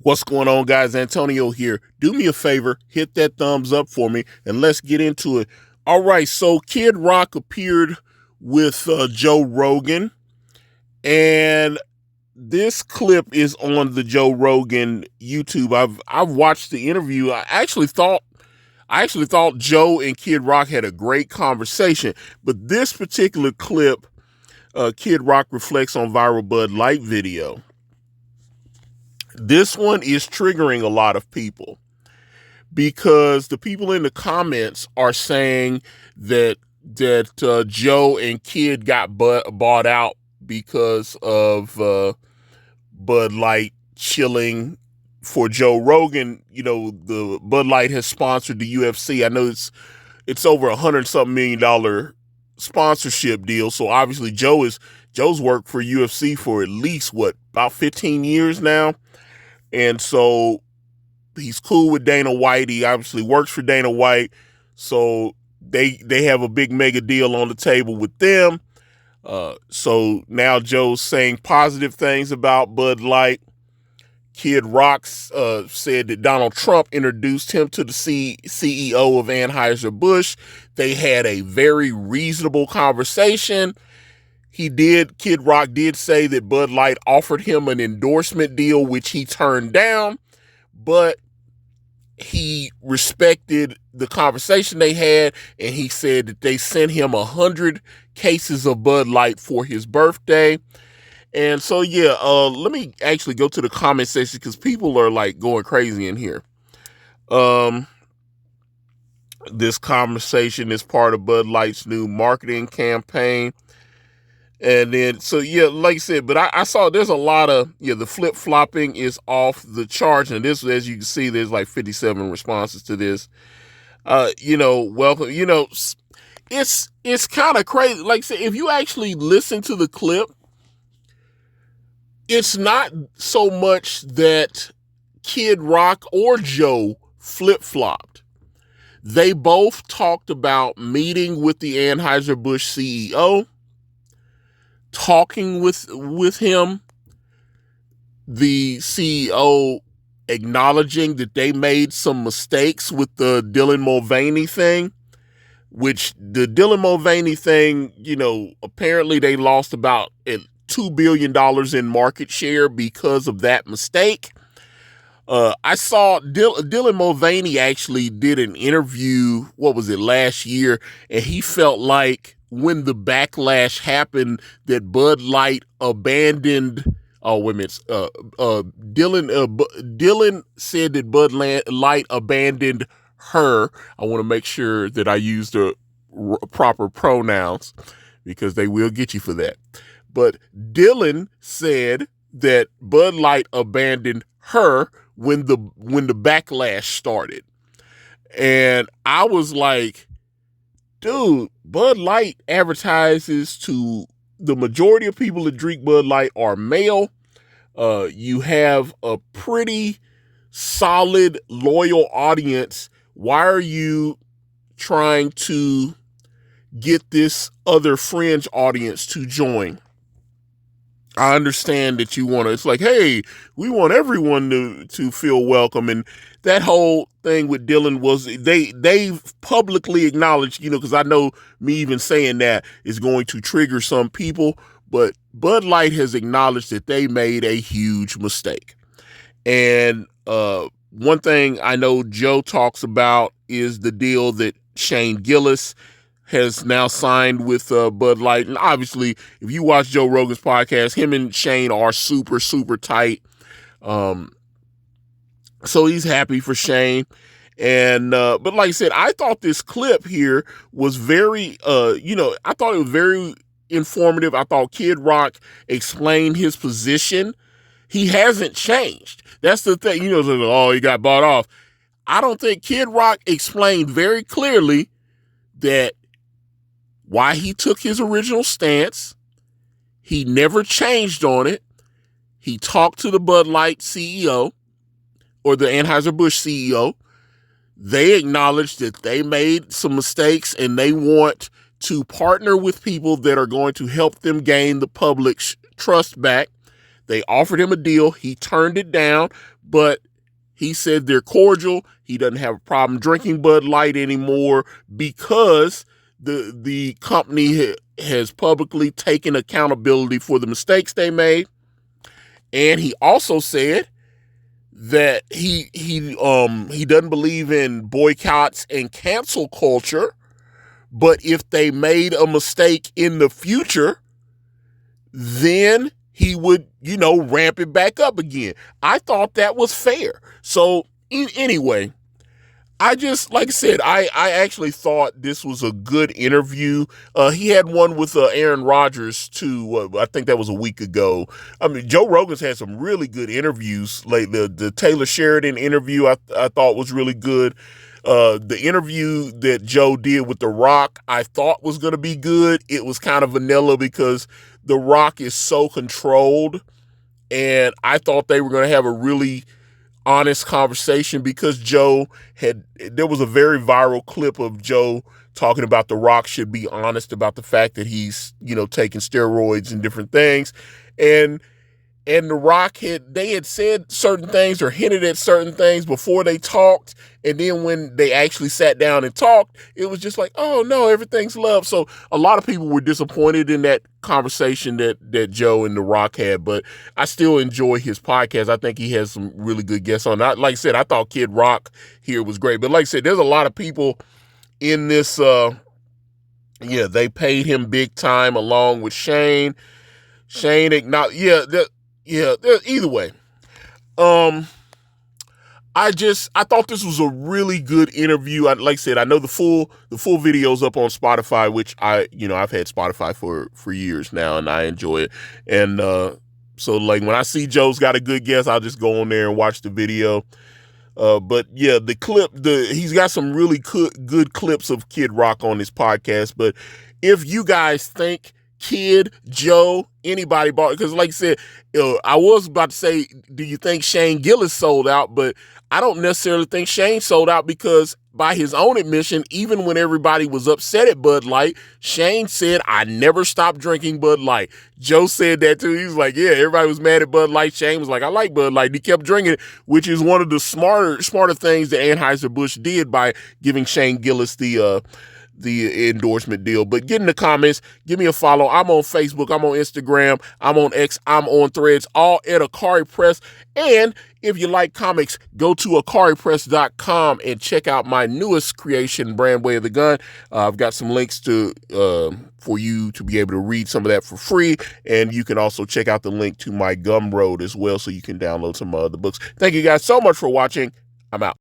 What's going on, guys? Antonio here. Do me a favor, hit that thumbs up for me, and let's get into it. All right, so Kid Rock appeared with Joe Rogan, and this clip is on the Joe Rogan YouTube. I've watched the interview. I actually thought Joe and Kid Rock had a great conversation, but this particular clip, Kid Rock reflects on viral Bud Light video. This one is triggering a lot of people because the people in the comments are saying that Joe and Kid got bought out because of Bud Light chilling for Joe Rogan. You know, the Bud Light has sponsored the UFC. I know it's over $100-something million sponsorship deal. So obviously Joe's worked for UFC for at least about 15 years now. And so he's cool with Dana White. He obviously works for Dana White. So they have a big mega deal on the table with them. So now Joe's saying positive things about Bud Light. Kid Rock said that Donald Trump introduced him to the CEO of Anheuser-Busch. They had a very reasonable conversation. Kid Rock did say that Bud Light offered him an endorsement deal, which he turned down, but he respected the conversation they had, and he said that they sent him 100 cases of Bud Light for his birthday. And so, let me actually go to the comment section because people are like going crazy in here. This conversation is part of Bud Light's new marketing campaign. And then, like I said, but I saw there's a lot of, the flip-flopping is off the charts. And this, as you can see, there's like 57 responses to this. Welcome. It's kind of crazy. Like I said, if you actually listen to the clip, it's not so much that Kid Rock or Joe flip-flopped. They both talked about meeting with the Anheuser-Busch CEO, talking with him, the CEO acknowledging that they made some mistakes with the Dylan Mulvaney thing, which the Dylan Mulvaney thing, apparently they lost about $2 billion in market share because of that mistake. I saw Dylan Mulvaney actually did an interview, last year, and he felt like when the backlash happened that Bud Light abandoned, Dylan said that Bud Light abandoned her. I want to make sure that I use the proper pronouns because they will get you for that. But Dylan said that Bud Light abandoned her when the backlash started. And I was like, dude, Bud Light advertises to the majority of people that drink Bud Light are male. You have a pretty solid, loyal audience. Why are you trying to get this other fringe audience to join? I understand that you want to, it's like, hey, we want everyone to feel welcome. And that whole thing with Dylan was, they publicly acknowledged, because I know me even saying that is going to trigger some people, but Bud Light has acknowledged that they made a huge mistake. And one thing I know Joe talks about is the deal that Shane Gillis has now signed with Bud Light. And obviously, if you watch Joe Rogan's podcast, him and Shane are super, super tight. So he's happy for Shane. And, but like I said, I thought this clip here was very, I thought it was very informative. I thought Kid Rock explained his position. He hasn't changed. That's the thing, he got bought off. I don't think Kid Rock explained very clearly that why he took his original stance. He never changed on it. He talked to the Bud Light CEO or the Anheuser-Busch CEO. They acknowledged that they made some mistakes and they want to partner with people that are going to help them gain the public's trust back. They offered him a deal. He turned it down, but he said they're cordial. He doesn't have a problem drinking Bud Light anymore because the company has publicly taken accountability for the mistakes they made. And he also said that he doesn't believe in boycotts and cancel culture, but if they made a mistake in the future, then he would, ramp it back up again. I thought that was fair. So anyway, like I said, I actually thought this was a good interview. He had one with Aaron Rodgers too. I think that was a week ago. I mean, Joe Rogan's had some really good interviews lately. The Taylor Sheridan interview I thought was really good. The interview that Joe did with The Rock, I thought was going to be good. It was kind of vanilla because The Rock is so controlled, and I thought they were going to have a really honest conversation because there was a very viral clip of Joe talking about The Rock should be honest about the fact that he's, taking steroids and different things. And The Rock they had said certain things or hinted at certain things before they talked. And then when they actually sat down and talked, it was just like, oh no, everything's love. So a lot of people were disappointed in that conversation that Joe and The Rock had, but I still enjoy his podcast. I think he has some really good guests on. Like I said, I thought Kid Rock here was great, but like I said, there's a lot of people in this, they paid him big time along with Shane. Either way. I thought this was a really good interview. Like I said, I know the full video's up on Spotify, which I've had Spotify for years now, and I enjoy it. And so like when I see Joe's got a good guest, I'll just go on there and watch the video. But yeah, the clip, he's got some really good clips of Kid Rock on his podcast. But if you guys think Kid, Joe, anybody bought it, because like I said, I was about to say, do you think Shane Gillis sold out? But I don't necessarily think Shane sold out because by his own admission, even when everybody was upset at Bud Light, Shane said, I never stopped drinking Bud Light. Joe said that too. He was like, yeah, everybody was mad at Bud Light. Shane was like, I like Bud Light. He kept drinking it, which is one of the smarter things that Anheuser-Busch did by giving Shane Gillis the endorsement deal. But get in the comments, give me a follow. I'm on Facebook, I'm on Instagram, I'm on X, I'm on Threads, all at Ikari Press. And if you like comics, go to ikaripress.com and check out my newest creation, Brand Way of the Gun. I've got some links for you to be able to read some of that for free. And you can also check out the link to my Gumroad as well, so you can download some other books. Thank you guys so much for watching. I'm out.